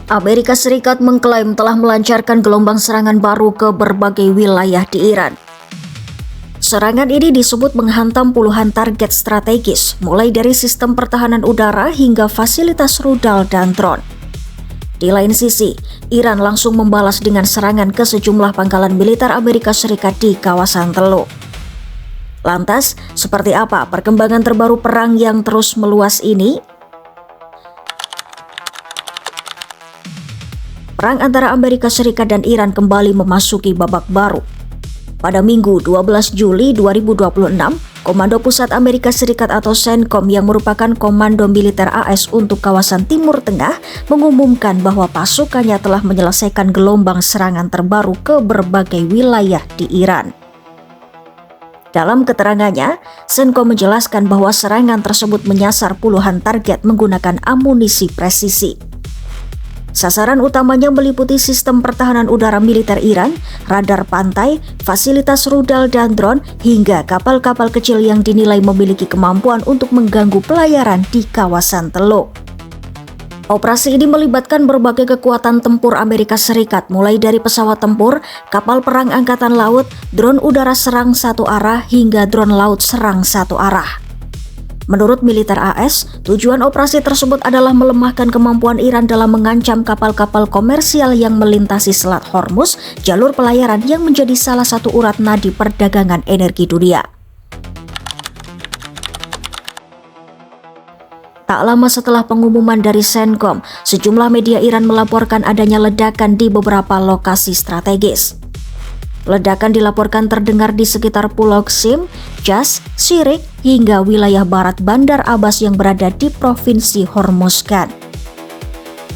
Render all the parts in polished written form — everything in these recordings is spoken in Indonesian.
Amerika Serikat mengklaim telah melancarkan gelombang serangan baru ke berbagai wilayah di Iran. Serangan ini disebut menghantam puluhan target strategis, mulai dari sistem pertahanan udara hingga fasilitas rudal dan drone. Di lain sisi, Iran langsung membalas dengan serangan ke sejumlah pangkalan militer Amerika Serikat di kawasan Teluk. Lantas, seperti apa perkembangan terbaru perang yang terus meluas ini? Perang antara Amerika Serikat dan Iran kembali memasuki babak baru. Pada Minggu 12 Juli 2026, Komando Pusat Amerika Serikat atau CENTCOM yang merupakan komando militer AS untuk kawasan Timur Tengah mengumumkan bahwa pasukannya telah menyelesaikan gelombang serangan terbaru ke berbagai wilayah di Iran. Dalam keterangannya, CENTCOM menjelaskan bahwa serangan tersebut menyasar puluhan target menggunakan amunisi presisi. Sasaran utamanya meliputi sistem pertahanan udara militer Iran, radar pantai, fasilitas rudal dan drone, hingga kapal-kapal kecil yang dinilai memiliki kemampuan untuk mengganggu pelayaran di kawasan Teluk. Operasi ini melibatkan berbagai kekuatan tempur Amerika Serikat, mulai dari pesawat tempur, kapal perang angkatan laut, drone udara serang satu arah, hingga drone laut serang satu arah. Menurut militer AS, tujuan operasi tersebut adalah melemahkan kemampuan Iran dalam mengancam kapal-kapal komersial yang melintasi Selat Hormuz, jalur pelayaran yang menjadi salah satu urat nadi perdagangan energi dunia. Tak lama setelah pengumuman dari CENTCOM, sejumlah media Iran melaporkan adanya ledakan di beberapa lokasi strategis. Ledakan dilaporkan terdengar di sekitar Pulau Qsim, Jas, Sirik, hingga wilayah barat Bandar Abbas yang berada di Provinsi Hormozgan.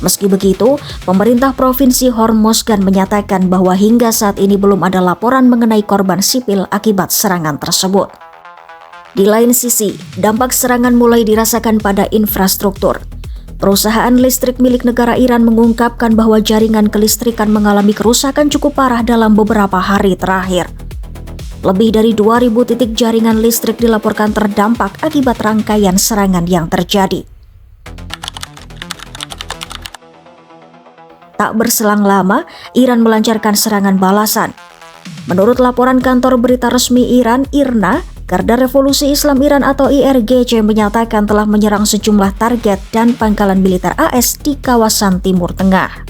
Meski begitu, pemerintah Provinsi Hormozgan menyatakan bahwa hingga saat ini belum ada laporan mengenai korban sipil akibat serangan tersebut. Di lain sisi, dampak serangan mulai dirasakan pada infrastruktur. Perusahaan listrik milik negara Iran mengungkapkan bahwa jaringan kelistrikan mengalami kerusakan cukup parah dalam beberapa hari terakhir. Lebih dari 2.000 titik jaringan listrik dilaporkan terdampak akibat rangkaian serangan yang terjadi. Tak berselang lama, Iran melancarkan serangan balasan. Menurut laporan kantor berita resmi Iran, IRNA, Garda Revolusi Islam Iran atau IRGC menyatakan telah menyerang sejumlah target dan pangkalan militer AS di kawasan Timur Tengah.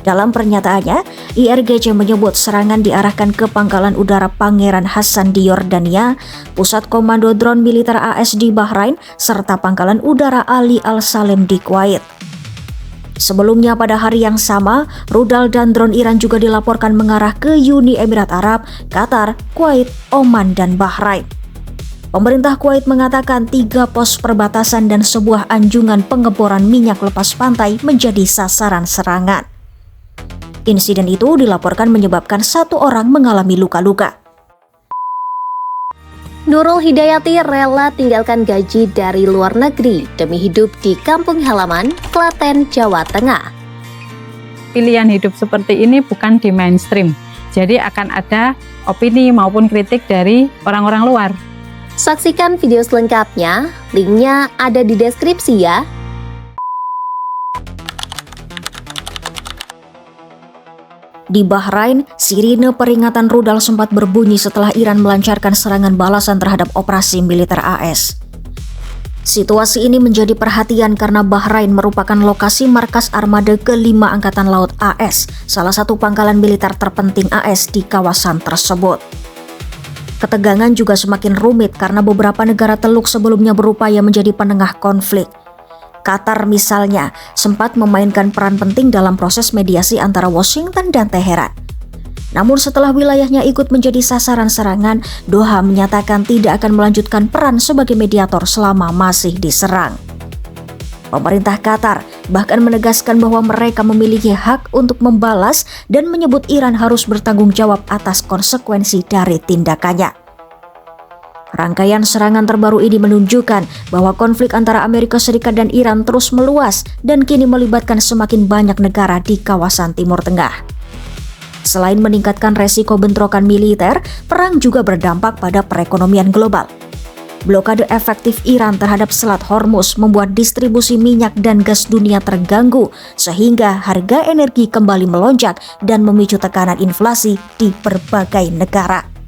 Dalam pernyataannya, IRGC menyebut serangan diarahkan ke pangkalan udara Pangeran Hassan di Yordania, pusat komando drone militer AS di Bahrain, serta pangkalan udara Ali Al-Salem di Kuwait. Sebelumnya pada hari yang sama, rudal dan drone Iran juga dilaporkan mengarah ke Uni Emirat Arab, Qatar, Kuwait, Oman, dan Bahrain. Pemerintah Kuwait mengatakan 3 pos perbatasan dan sebuah anjungan pengeboran minyak lepas pantai menjadi sasaran serangan. Insiden itu dilaporkan menyebabkan 1 orang mengalami luka-luka. Nurul Hidayati rela tinggalkan gaji dari luar negeri demi hidup di kampung halaman, Klaten, Jawa Tengah. Pilihan hidup seperti ini bukan di mainstream, jadi akan ada opini maupun kritik dari orang-orang luar. Saksikan video selengkapnya, linknya ada di deskripsi ya. Di Bahrain, sirine peringatan rudal sempat berbunyi setelah Iran melancarkan serangan balasan terhadap operasi militer AS. Situasi ini menjadi perhatian karena Bahrain merupakan lokasi markas armada ke-5 Angkatan Laut AS, salah satu pangkalan militer terpenting AS di kawasan tersebut. Ketegangan juga semakin rumit karena beberapa negara Teluk sebelumnya berupaya menjadi penengah konflik. Qatar misalnya sempat memainkan peran penting dalam proses mediasi antara Washington dan Teheran. Namun setelah wilayahnya ikut menjadi sasaran serangan, Doha menyatakan tidak akan melanjutkan peran sebagai mediator selama masih diserang. Pemerintah Qatar bahkan menegaskan bahwa mereka memiliki hak untuk membalas dan menyebut Iran harus bertanggung jawab atas konsekuensi dari tindakannya. Rangkaian serangan terbaru ini menunjukkan bahwa konflik antara Amerika Serikat dan Iran terus meluas dan kini melibatkan semakin banyak negara di kawasan Timur Tengah. Selain meningkatkan resiko bentrokan militer, perang juga berdampak pada perekonomian global. Blokade efektif Iran terhadap Selat Hormuz membuat distribusi minyak dan gas dunia terganggu, sehingga harga energi kembali melonjak dan memicu tekanan inflasi di berbagai negara.